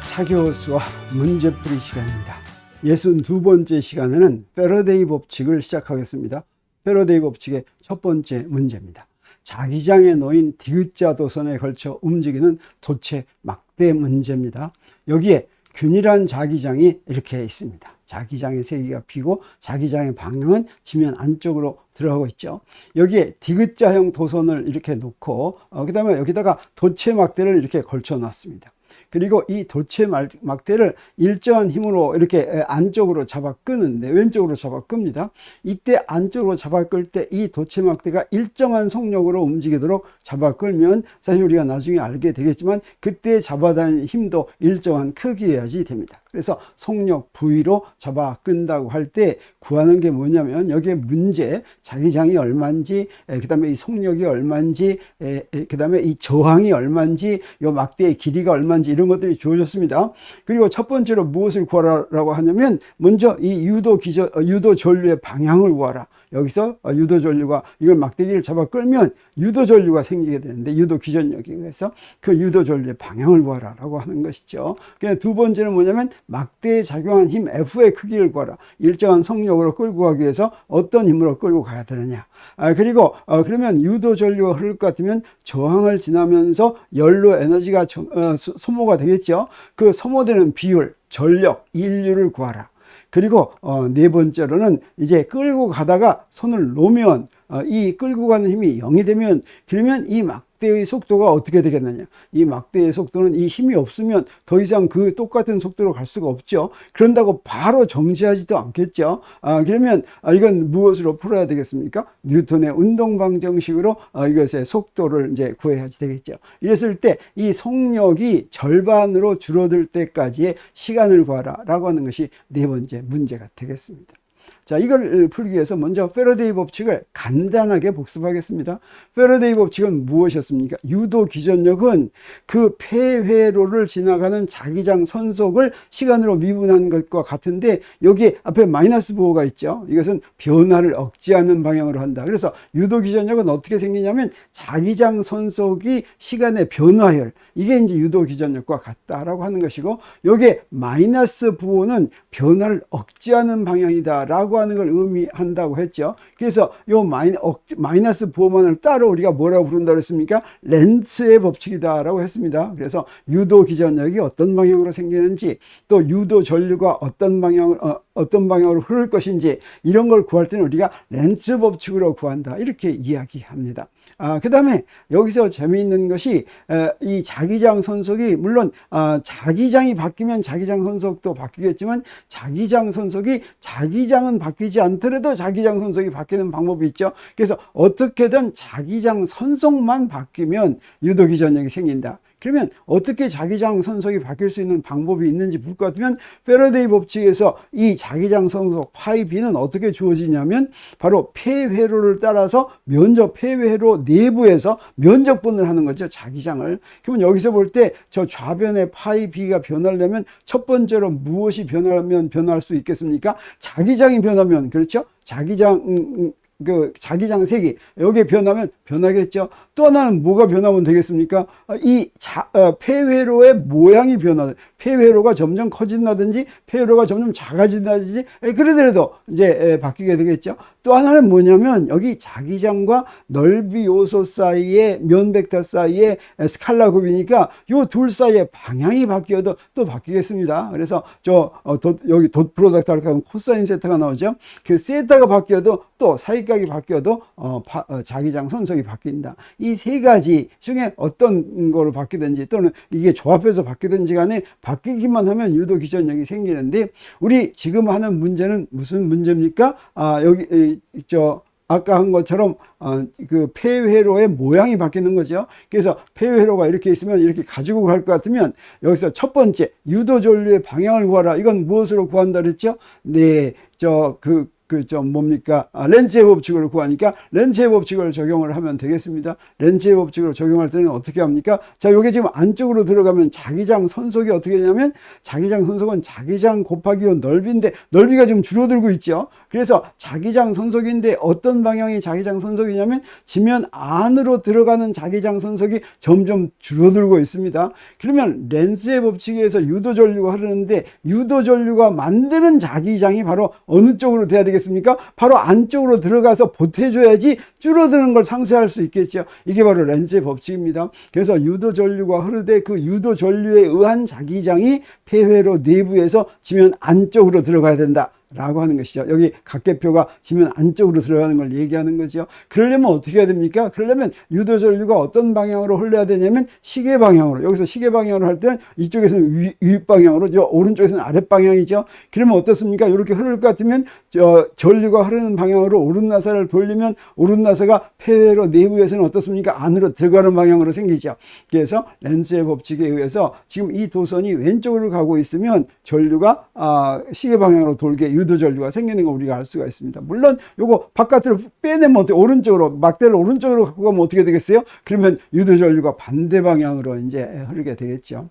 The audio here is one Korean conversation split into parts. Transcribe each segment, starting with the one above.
차교수와 문제풀이 시간입니다. 62번째 시간에는 패러데이 법칙을 시작하겠습니다. 패러데이 법칙의 첫 번째 문제입니다. 자기장에 놓인 디귿자 도선에 걸쳐 움직이는 도체 막대 문제입니다. 여기에 균일한 자기장이 이렇게 있습니다. 자기장의 세기가 P고 자기장의 방향은 지면 안쪽으로 들어가고 있죠. 여기에 디귿자형 도선을 이렇게 놓고 그 다음에 여기다가 도체 막대를 이렇게 걸쳐 놨습니다. 그리고 이 도체 막대를 일정한 힘으로 이렇게 안쪽으로 잡아 끄는데, 왼쪽으로 잡아 끕니다. 이때 안쪽으로 잡아 끌 때 이 도체 막대가 일정한 속력으로 움직이도록 잡아 끌면, 사실 우리가 나중에 알게 되겠지만 그때 잡아다니는 힘도 일정한 크기여야지 됩니다. 그래서 속력 V로 잡아 끈다고 할 때 구하는 게 뭐냐면, 여기에 문제, 자기장이 얼마인지, 그 다음에 이 속력이 얼마인지, 그 다음에 이 저항이 얼마인지, 이 막대의 길이가 얼마인지 이런 것들이 주어졌습니다. 그리고 첫 번째로 무엇을 구하라고 하냐면, 먼저 이 유도 전류의 방향을 구하라. 여기서 유도 전류가 이걸 막대기를 잡아 끌면 유도 전류가 생기게 되는데, 유도 기전력에 의해서 그 유도 전류의 방향을 구하라라고 하는 것이죠. 두 번째는 뭐냐면, 막대에 작용한 힘 F의 크기를 구하라. 일정한 속력으로 끌고 가기 위해서 어떤 힘으로 끌고 가야 되느냐. 그리고 그러면 유도 전류가 흐를 것 같으면 저항을 지나면서 연료 에너지가 소모가 되겠죠. 그 소모되는 비율, 전력, 인류를 구하라. 그리고 네 번째로는 이제 끌고 가다가 손을 놓으면 이 끌고 가는 힘이 0이 되면, 그러면 이 막대의 속도가 어떻게 되겠느냐. 이 막대의 속도는 이 힘이 없으면 더 이상 그 똑같은 속도로 갈 수가 없죠. 그런다고 바로 정지하지도 않겠죠. 그러면 이건 무엇으로 풀어야 되겠습니까? 뉴턴의 운동방정식으로 이것의 속도를 이제 구해야 되겠죠. 이랬을 때 이 속력이 절반으로 줄어들 때까지의 시간을 구하라 라고 하는 것이 네 번째 문제가 되겠습니다. 자, 이걸 풀기 위해서 먼저 패러데이 법칙을 간단하게 복습하겠습니다. 패러데이 법칙은 무엇이었습니까? 유도 기전력은 그 폐회로를 지나가는 자기장 선속을 시간으로 미분한 것과 같은데, 여기에 앞에 마이너스 부호가 있죠. 이것은 변화를 억제하는 방향으로 한다. 그래서 유도 기전력은 어떻게 생기냐면, 자기장 선속이 시간의 변화율, 이게 이제 유도 기전력과 같다라고 하는 것이고, 여기에 마이너스 부호는 변화를 억제하는 방향이다라고 하는 걸 의미한다고 했죠. 그래서 요 마이너스 부호만을 따로 우리가 뭐라고 부른다고 했습니까? 렌츠의 법칙이다라고 했습니다. 그래서 유도 기전력이 어떤 방향으로 생기는지, 또 유도 전류가 어떤 방향으로 흐를 것인지, 이런 걸 구할 때는 우리가 렌츠 법칙으로 구한다, 이렇게 이야기합니다. 그 다음에 여기서 재미있는 것이, 이 자기장 선속이 물론 자기장이 바뀌면 자기장 선속도 바뀌겠지만, 자기장 선속이 자기장은 바뀌지 않더라도 자기장 선속이 바뀌는 방법이 있죠. 그래서 어떻게든 자기장 선속만 바뀌면 유도 기전력이 생긴다. 그러면 어떻게 자기장 선속이 바뀔 수 있는 방법이 있는지 볼 것 같으면, 패러데이 법칙에서 이 자기장 선속 파이 B는 어떻게 주어지냐면, 바로 폐회로를 따라서 폐회로 내부에서 면적분을 하는 거죠, 자기장을. 그러면 여기서 볼 때 저 좌변의 파이 B가 변하려면 첫 번째로 무엇이 변하면 변할 수 있겠습니까? 자기장이 변하면, 그렇죠? 자기장 세기, 여기에 변하면 변하겠죠. 또 하나는 뭐가 변하면 되겠습니까? 폐회로의 모양이 변하는, 폐회로가 점점 커진다든지 폐회로가 점점 작아진다든지, 그러더라도 이제 바뀌게 되겠죠. 또 하나는 뭐냐면, 여기 자기장과 넓이 요소 사이의 면 벡터 사이의 스칼라 곱이니까 요 둘 사이의 방향이 바뀌어도 또 바뀌겠습니다. 그래서 여기 덧 프로덕트 할까 하면 코사인 세타가 나오죠. 그 세타가 바뀌어도, 또 사이각이 바뀌어도 자기장 선속이 바뀐다. 이 세 가지 중에 어떤 거로 바뀌든지, 또는 이게 조합해서 바뀌든지 간에 바뀌기만 하면 유도 기전력이 생기는데, 우리 지금 하는 문제는 무슨 문제입니까? 아까 한 것처럼 그 폐회로의 모양이 바뀌는 거죠. 그래서 폐회로가 이렇게 있으면 이렇게 가지고 갈 것 같으면, 여기서 첫 번째 유도 전류의 방향을 구하라. 이건 무엇으로 구한다 그랬죠? 네, 렌즈의 법칙으로 구하니까 렌즈의 법칙을 적용을 하면 되겠습니다. 렌즈의 법칙으로 적용할 때는 어떻게 합니까? 자, 요게 지금 안쪽으로 들어가면 자기장 선속이 어떻게 되냐면, 자기장 선속은 자기장 곱하기 넓이인데, 넓이가 지금 줄어들고 있죠. 그래서 자기장 선속인데 어떤 방향이 자기장 선속이냐면, 지면 안으로 들어가는 자기장 선속이 점점 줄어들고 있습니다. 그러면 렌즈의 법칙에 의해서 유도 전류가 흐르는데, 유도 전류가 만드는 자기장이 바로 어느 쪽으로 돼야 되겠습니까? 바로 안쪽으로 들어가서 보태줘야지 줄어드는 걸 상쇄할 수 있겠죠. 이게 바로 렌즈의 법칙입니다. 그래서 유도 전류가 흐르되 그 유도 전류에 의한 자기장이 폐회로 내부에서 지면 안쪽으로 들어가야 된다 라고 하는 것이죠. 여기 각계표가 지면 안쪽으로 들어가는 걸 얘기하는 거죠. 그러려면 어떻게 해야 됩니까? 그러려면 유도 전류가 어떤 방향으로 흘러야 되냐면 시계 방향으로. 여기서 시계 방향으로 할 때는 이쪽에서는 위 방향으로, 오른쪽에서는 아랫 방향이죠. 그러면 어떻습니까? 이렇게 흐를 것 같으면 전류가 흐르는 방향으로 오른나사를 돌리면 오른나사가 폐회로 내부에서는 어떻습니까? 안으로 들어가는 방향으로 생기죠. 그래서 렌즈의 법칙에 의해서 지금 이 도선이 왼쪽으로 가고 있으면 전류가 시계 방향으로 돌게 유도 전류가 생기는 거 우리가 알 수가 있습니다. 물론 요거 바깥으로 빼내면 어떻게, 오른쪽으로, 막대를 오른쪽으로 갖고 가면 어떻게 되겠어요? 그러면 유도 전류가 반대 방향으로 이제 흐르게 되겠죠.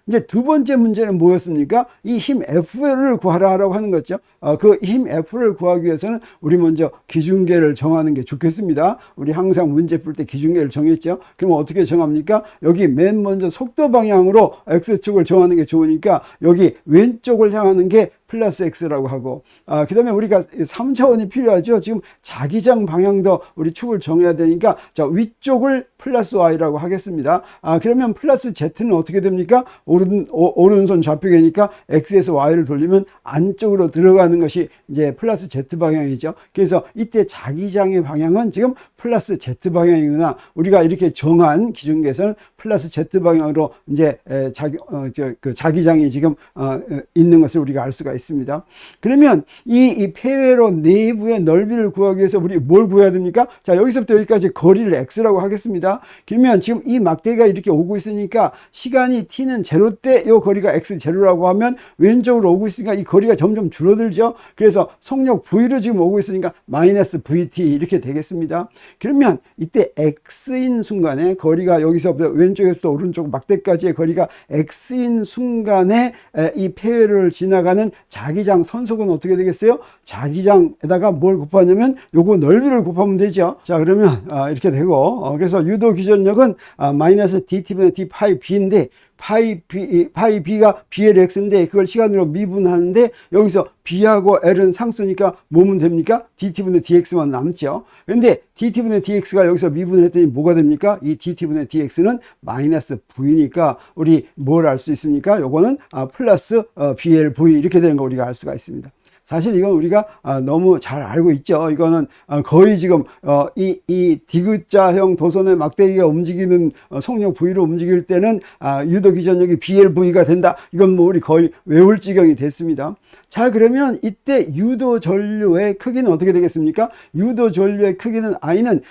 이제 두 번째 문제는 뭐였습니까? 이 힘 F를 구하라고 하는 거죠. 그 힘 F를 구하기 위해서는 우리 먼저 기준계를 정하는 게 좋겠습니다. 우리 항상 문제 풀 때 기준계를 정했죠. 그럼 어떻게 정합니까? 여기 맨 먼저 속도 방향으로 X축을 정하는 게 좋으니까 여기 왼쪽을 향하는 게 플러스 X라고 하고, 그 다음에 우리가 3차원이 필요하죠. 지금 자기장 방향도 우리 축을 정해야 되니까, 자, 위쪽을 플러스 Y라고 하겠습니다. 그러면 플러스 Z는 어떻게 됩니까? 오른손 좌표계니까 X에서 Y를 돌리면 안쪽으로 들어가는 것이 이제 플러스 Z 방향이죠. 그래서 이때 자기장의 방향은 지금 플러스 Z 방향이구나. 우리가 이렇게 정한 기준계에서는 플러스 Z 방향으로 이제 자기장이 지금 있는 것을 우리가 알 수가 있습니다. 그러면 이 폐회로 내부의 넓이를 구하기 위해서 우리 뭘 구해야 됩니까? 자, 여기서부터 여기까지 거리를 X라고 하겠습니다. 그러면 지금 이 막대가 이렇게 오고 있으니까 시간이 T는 제로 때 이 거리가 X 제로라고 하면 왼쪽으로 오고 있으니까 이 거리가 점점 줄어들죠. 그래서 속력 V로 지금 오고 있으니까 마이너스 VT 이렇게 되겠습니다. 그러면 이때 X인 순간에 거리가 여기서부터 왼쪽에서부터 오른쪽 막대까지의 거리가 X인 순간에 이 폐회를 지나가는 자기장 선속은 어떻게 되겠어요? 자기장에다가 뭘 곱하냐면 요거 넓이를 곱하면 되죠. 자, 그러면 이렇게 되고, 그래서 유도 기전력은 마이너스 dt분의 d 파이 b인데, 파이 b가 blx인데 그걸 시간으로 미분하는데, 여기서 b하고 l은 상수니까 뭐면 됩니까? dt분의 dx만 남죠. 근데 dt분의 dx가 여기서 미분을 했더니 뭐가 됩니까? 이 dt분의 dx는 마이너스 v니까 우리 뭘 알 수 있습니까? 요거는 플러스 blv 이렇게 되는 거 우리가 알 수가 있습니다. 사실 이건 우리가 너무 잘 알고 있죠. 이거는 거의 지금 이 디귿자형 도선의 막대기가 움직이는 속력 V로 움직일 때는 유도 기전력이 BLV가 된다. 이건 뭐 우리 거의 외울 지경이 됐습니다. 자, 그러면 이때 유도 전류의 크기는 어떻게 되겠습니까? 유도 전류의 크기는 I는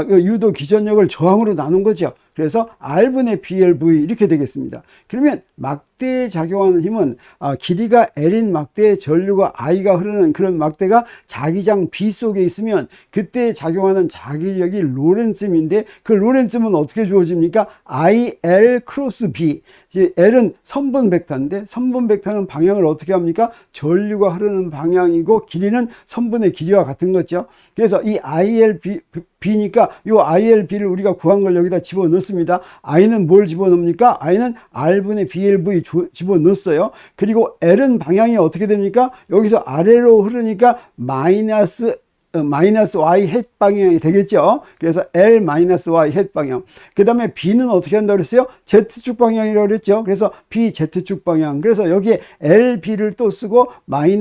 유도 기전력을 저항으로 나눈 거죠. 그래서 R분의 BLV 이렇게 되겠습니다. 그러면 막대에 작용하는 힘은 길이가 L인 막대의 전류가 I가 흐르는 그런 막대가 자기장 B 속에 있으면 그때 작용하는 자기력이 로렌츠임인데, 그 로렌츠임은 어떻게 주어집니까? IL 크로스 B. 이제 L은 선분 벡터인데 선분 벡터는 방향을 어떻게 합니까? 전류가 흐르는 방향이고 길이는 선분의 길이와 같은 거죠. 그래서 이 ILB니까 이 ILB를 우리가 구한 걸 여기다 집어넣습니다. I는 뭘 집어넣습니까? I는 R분의 BLV 집어넣었어요. 그리고 L은 방향이 어떻게 됩니까? 여기서 아래로 흐르니까 마이너스 Y 햇 방향이 되겠죠. 그래서 L Y 햇 방향. 그 다음에 B는 어떻게 한다고 그랬어요? Z축 방향이라고 그랬죠. 그래서 B Z축 방향. 그래서 여기에 LB를 또 쓰고 Y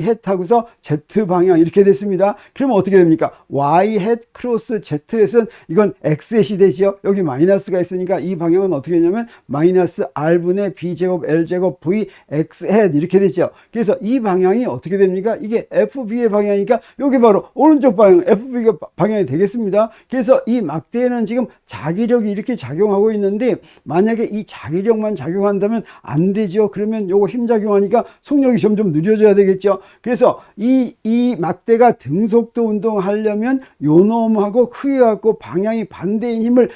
햇 하고서 Z 방향 이렇게 됐습니다. 그러면 어떻게 됩니까? Y 햇 크로스 Z햇은 이건 X햇이 되죠. 여기 마이너스가 있으니까 이 방향은 어떻게 되냐면 마이너스 R분의 B제곱 L제곱 V X햇 이렇게 되죠. 그래서 이 방향이 어떻게 됩니까? 이게 FB의 방향이니까 여기 바로 바로 오른쪽 방향 FB가 방향이 되겠습니다. 그래서 이 막대에는 지금 자기력이 이렇게 작용하고 있는데 만약에 이 자기력만 작용한다면 안 되죠. 그러면 요거 힘 작용하니까 속력이 점점 느려져야 되겠죠. 그래서 이 막대가 등속도 운동하려면 요 놈하고 크게 갖고 방향이 반대인 힘을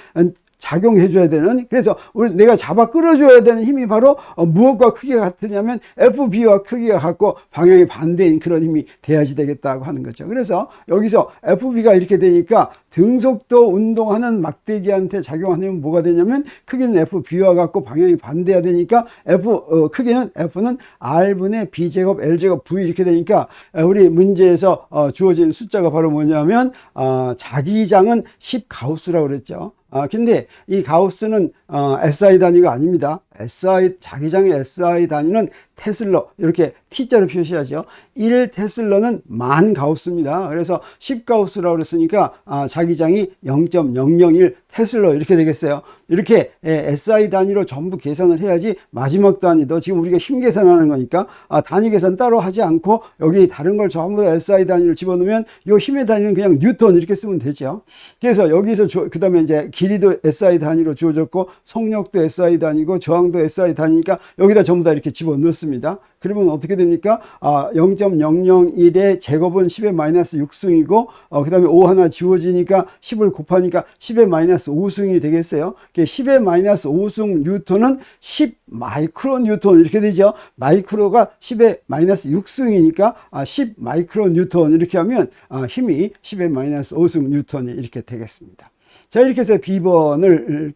작용해 줘야 되는, 그래서 내가 잡아 끌어줘야 되는 힘이 바로 무엇과 크기가 같으냐면 FB와 크기가 같고 방향이 반대인 그런 힘이 돼야지 되겠다고 하는 거죠. 그래서 여기서 FB가 이렇게 되니까 등속도 운동하는 막대기한테 작용하는 힘은 뭐가 되냐면 크기는 FB와 같고 방향이 반대야 되니까 크기는 F는 R분의 B제곱 L제곱 V 이렇게 되니까 우리 문제에서 주어진 숫자가 바로 뭐냐면 자기장은 10가우스라고 그랬죠. 근데 이 가우스는 SI 단위가 아닙니다. 자기장의 SI 단위는 테슬러, 이렇게 T자로 표시하죠. 1테슬러는 10,000가우스입니다. 그래서 10가우스라고 그랬으니까 자기장이 0.001 테슬러 이렇게 되겠어요. 이렇게 SI 단위로 전부 계산을 해야지 마지막 단위도, 지금 우리가 힘 계산하는 거니까 단위 계산 따로 하지 않고 여기 다른 걸 전부 다 SI 단위를 집어넣으면 이 힘의 단위는 그냥 뉴턴 이렇게 쓰면 되죠. 그래서 여기서 그 다음에 이제 길이도 SI 단위로 주어졌고 속력도 SI 단위고 저항도 SI 단위니까 여기다 전부 다 이렇게 집어넣습니다. 그러면 어떻게 됩니까? 0.001의 제곱은 10의 마이너스 6승이고 그 다음에 5 하나 지워지니까 10을 곱하니까 10의 마이너스 5승이 되겠어요. 10의 마이너스 5승 뉴턴은 10 마이크로 뉴턴 이렇게 되죠. 마이크로가 10의 마이너스 6승이니까 10 마이크로 뉴턴 이렇게 하면 힘이 10의 마이너스 5승 뉴턴이 이렇게 되겠습니다. 자, 이렇게 해서 B번을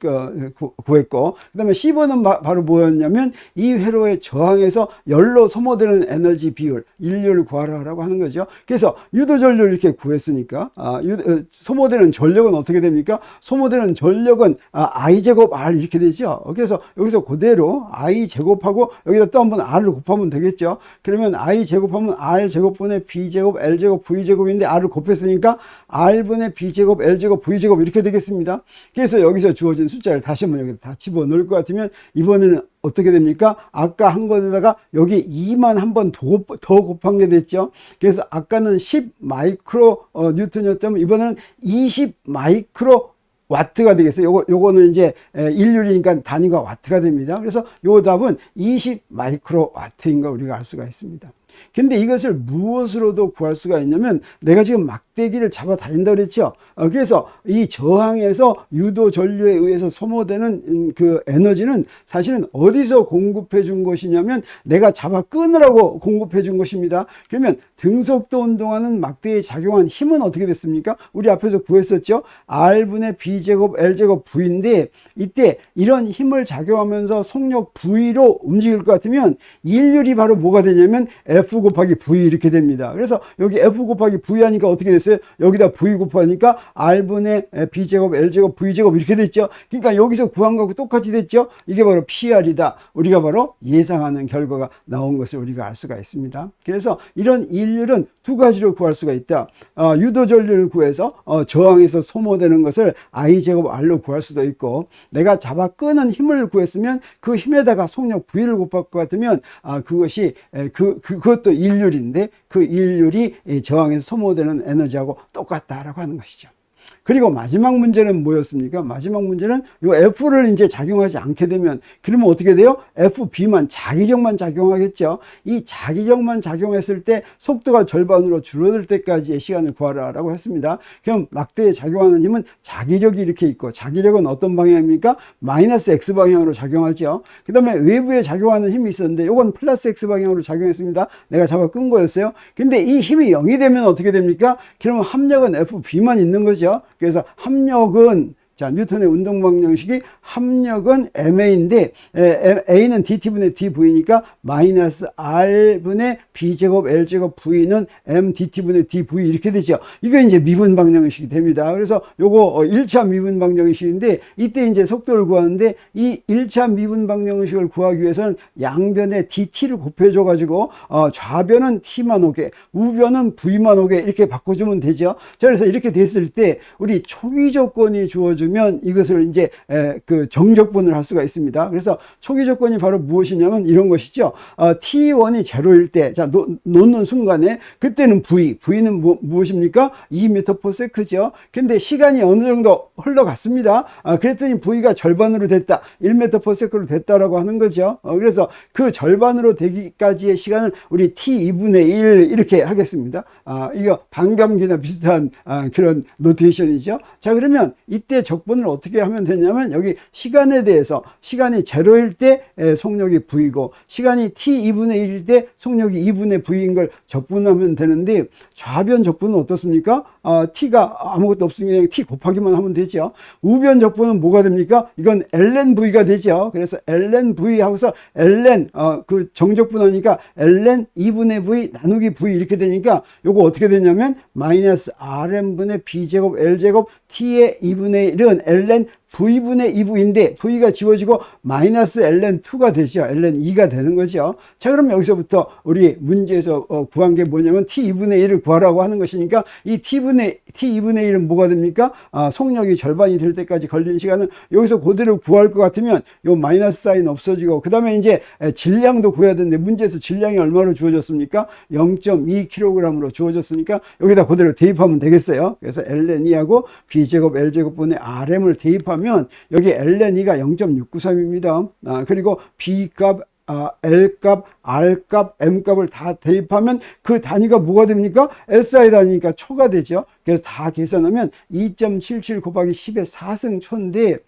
구했고, 그 다음에 C번은 바로 뭐였냐면 이 회로의 저항에서 열로 소모되는 에너지 비율, 인류를 구하라고 하는 거죠. 그래서 유도전류를 이렇게 구했으니까 소모되는 전력은 어떻게 됩니까? 소모되는 전력은 I제곱 R 이렇게 되죠. 그래서 여기서 그대로 I제곱하고 여기다 또 한번 R을 곱하면 되겠죠. 그러면 I제곱하면 R제곱분의 B제곱 L제곱 V제곱인데 R을 곱했으니까 R분의 B제곱 L제곱 V제곱 이렇게 되겠습니다. 그래서 여기서 주어진 숫자를 다시 한번 여기다 다 집어넣을 것 같으면 이번에는 어떻게 됩니까? 아까 한 것에다가 여기 2만 한 번 더 곱한 게 됐죠. 그래서 아까는 10 마이크로 뉴턴이었다면 이번에는 20 마이크로 와트가 되겠어요. 요거는 이제 일률이니까 단위가 와트가 됩니다. 그래서 요 답은 20 마이크로 와트인 걸 우리가 알 수가 있습니다. 근데 이것을 무엇으로도 구할 수가 있냐면 내가 지금 막대기를 잡아 다닌다 그랬죠. 그래서 이 저항에서 유도 전류에 의해서 소모되는 그 에너지는 사실은 어디서 공급해 준 것이냐면 내가 잡아 끄느라고 공급해 준 것입니다. 그러면 등속도 운동하는 막대에 작용한 힘은 어떻게 됐습니까? 우리 앞에서 구했었죠. R분의 B제곱 L제곱 V인데 이때 이런 힘을 작용하면서 속력 V로 움직일 것 같으면 일률이 바로 뭐가 되냐면 F 곱하기 V 이렇게 됩니다. 그래서 여기 F 곱하기 V 하니까 어떻게 됐어요? 여기다 V 곱하니까 R분의 B제곱 L제곱 V제곱 이렇게 됐죠. 그러니까 여기서 구한 거하고 똑같이 됐죠. 이게 바로 PR이다. 우리가 바로 예상하는 결과가 나온 것을 우리가 알 수가 있습니다. 그래서 이런 일률은 두 가지로 구할 수가 있다. 유도 전류를 구해서 저항에서 소모되는 것을 I제곱 R로 구할 수도 있고, 내가 잡아 끄는 힘을 구했으면 그 힘에다가 속력 V를 곱할 것 같으면 그것이 그것도 일률인데 그 일률이 저항에서 소모되는 에너지하고 똑같다라고 하는 것이죠. 그리고 마지막 문제는 뭐였습니까? 마지막 문제는 요 F를 이제 작용하지 않게 되면 그러면 어떻게 돼요? FB만 자기력만 작용하겠죠. 이 자기력만 작용했을 때 속도가 절반으로 줄어들 때까지의 시간을 구하라라고 했습니다. 그럼 막대에 작용하는 힘은 자기력이 이렇게 있고, 자기력은 어떤 방향입니까? 마이너스 X 방향으로 작용하죠. 그 다음에 외부에 작용하는 힘이 있었는데 이건 플러스 X 방향으로 작용했습니다. 내가 잡아 끈 거였어요. 근데 이 힘이 0이 되면 어떻게 됩니까? 그러면 합력은 FB만 있는 거죠. 그래서 합력은 뉴턴의 운동 방정식이 합력은 MA인데 A는 dt분의 dv니까 마이너스 R분의 B제곱 L제곱 V는 M dt분의 dv 이렇게 되죠. 이거 이제 미분 방정식이 됩니다. 그래서 요거 1차 미분 방정식인데 이때 이제 속도를 구하는데 이 1차 미분 방정식을 구하기 위해서는 양변에 dt를 곱해줘 가지고 좌변은 t만 오게 우변은 v만 오게 이렇게 바꿔주면 되죠. 자, 그래서 이렇게 됐을 때 우리 초기 조건이 주어지면 주면 이것을 이제 그 정적분을 할 수가 있습니다. 그래서 초기 조건이 바로 무엇이냐면 이런 것이죠. T1이 제로일 때, 자, 놓는 순간에 그때는 V는 무엇입니까? 2m/s죠. 근데 시간이 어느 정도 흘러갔습니다. 그랬더니 V가 절반으로 됐다. 1m/s로 됐다라고 하는 거죠. 그래서 그 절반으로 되기까지의 시간을 우리 T2분의 1 이렇게 하겠습니다. 이거 반감기나 비슷한 그런 노테이션이죠. 자, 그러면 이때 적분을 어떻게 하면 되냐면 여기 시간에 대해서 시간이 제로일 때 속력이 V고 시간이 T2분의 1일 때 속력이 2분의 V인 걸 적분하면 되는데 좌변 적분은 어떻습니까? T가 아무것도 없으니 그냥 T 곱하기만 하면 되죠. 우변 적분은 뭐가 됩니까? 이건 ln V가 되죠. 그래서 ln V 하고서 ln 그 정적분하니까 ln 2분의 V 나누기 V 이렇게 되니까 요거 어떻게 되냐면 마이너스 Rn분의 B제곱 L제곱 T의 2분의 1은 ln V분의 2V인데 V가 지워지고 마이너스 ln2가 되죠. ln2가 되는 거죠. 자, 그럼 여기서부터 우리 문제에서 구한 게 뭐냐면 T2분의 1을 구하라고 하는 것이니까 이 T2분의 1은 뭐가 됩니까? 속력이 절반이 될 때까지 걸린 시간은 여기서 그대로 구할 것 같으면 요 마이너스 사인 없어지고 그 다음에 이제 질량도 구해야 되는데 문제에서 질량이 얼마로 주어졌습니까? 0.2kg으로 주어졌으니까 여기다 그대로 대입하면 되겠어요. 그래서 ln2하고 B제곱 L제곱분의 Rm을 대입하면 여기 ln2가 0.693입니다. 그리고 B값, L값, R값, M값을 다 대입하면 그 단위가 뭐가 됩니까? SI 단위니까 초가 되죠. 그래서 다 계산하면 2.77 곱하기 10의 4승 초인데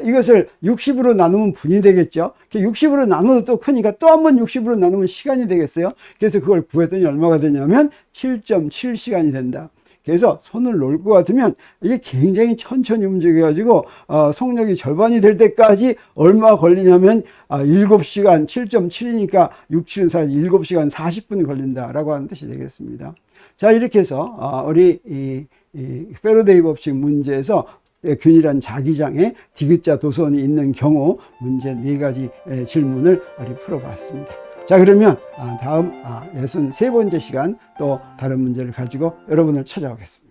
이것을 60으로 나누면 분이 되겠죠. 60으로 나눠도 또 크니까 또 한 번 60으로 나누면 시간이 되겠어요. 그래서 그걸 구했더니 얼마가 되냐면 7.7시간이 된다. 그래서 손을 놓을 것 같으면 이게 굉장히 천천히 움직여가지고 속력이 절반이 될 때까지 얼마 걸리냐면 7시간 7.7이니까 6, 7은 4, 7시간 40분 걸린다라고 하는 뜻이 되겠습니다. 자, 이렇게 해서 우리 이 패러데이 법칙 문제에서 균일한 자기장에 디귿자 도선이 있는 경우 문제 4가지 질문을 우리 풀어봤습니다. 자, 그러면 다음 63번째 시간 또 다른 문제를 가지고 여러분을 찾아오겠습니다.